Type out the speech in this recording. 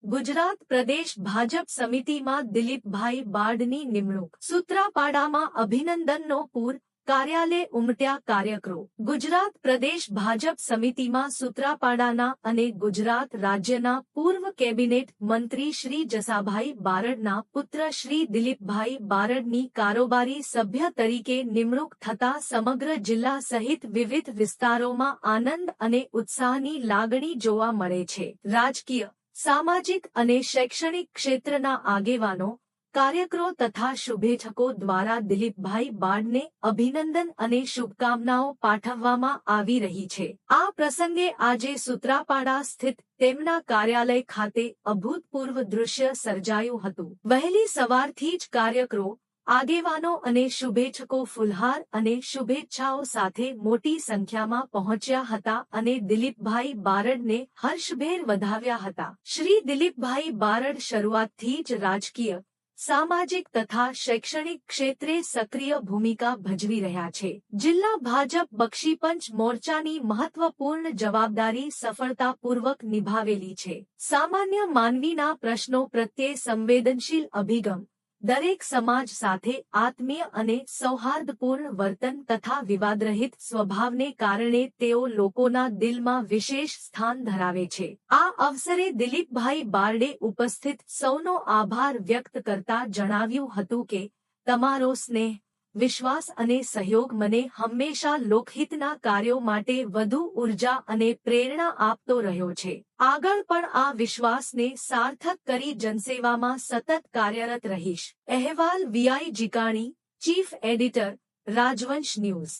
ગુજરાત પ્રદેશ ભાજપ સમિતિમાં દિલીપભાઈ બારડની નિમણૂક। સૂત્રાપાડામાં અભિનંદનનો પૂર, કાર્યાલય ઉમટ્યા કાર્યકરો। ગુજરાત પ્રદેશ ભાજપ સમિતિમાં સૂત્રાપાડાના અને ગુજરાત રાજ્યના પૂર્વ કેબિનેટ મંત્રી શ્રી જસાભાઈ બારડના પુત્ર શ્રી દિલીપભાઈ બારડની કારોબારી સભ્ય તરીકે નિમણૂક થતા સમગ્ર જિલ્લા સહિત વિવિધ વિસ્તારોમાં આનંદ અને ઉત્સાહની લાગણી જોવા મળે છે। રાજકીય, સામાજિક અને શૈક્ષણિક ક્ષેત્રના આગેવાનો, કાર્યકરો તથા શુભેચ્છકો દ્વારા દિલીપભાઈ બારડને અભિનંદન અને શુભકામનાઓ પાઠવવામાં આવી રહી છે। આ પ્રસંગે આજે સૂત્રાપાડા સ્થિત તેમના કાર્યાલય ખાતે અભૂતપૂર્વ દૃશ્ય સર્જાયું હતું। વહેલી સવારથી જ કાર્યકરો, આગેવાનો અને શુભેચ્છકો ફુલહાર અને શુભેચ્છાઓ સાથે મોટી સંખ્યામાં પહોંચ્યા હતા અને દિલીપભાઈ બારડને હર્ષભેર વધાવ્યા હતા। શ્રી દિલીપભાઈ બારડ શરૂઆતથી જ રાજકીય, સામાજિક તથા શૈક્ષણિક ક્ષેત્રે સક્રિય ભૂમિકા ભજવી રહ્યા છે। જિલ્લા ભાજપ બક્ષીપંચ મોરચાની મહત્વપૂર્ણ જવાબદારી સફળતાપૂર્વક નિભાવેલી છે। સામાન્ય માનવીના પ્રશ્નો પ્રત્યે સંવેદનશીલ અભિગમ, દરેક સમાજ સાથે આત્મીય અને સૌહાર્દપૂર્ણ વર્તન તથા વિવાદરહિત સ્વભાવને કારણે તેઓ લોકોના દિલમાં વિશેષ સ્થાન ધરાવે છે। આ અવસરે દિલીપભાઈ બારડે ઉપસ્થિત સૌનો આભાર વ્યક્ત કરતા જણાવ્યું હતું કે તમારો સ્નેહ, વિશ્વાસ અને સહયોગ મને હંમેશા લોકહિતના કાર્યો માટે વધુ ઉર્જા અને પ્રેરણા આપતો રહ્યો છે। આગળ પણ આ વિશ્વાસને સાર્થક કરી જનસેવામાં સતત કાર્યરત રહીશ। અહેવાલ વીઆઈ જીકાણી, ચીફ એડિટર, રાજવંશ ન્યૂઝ।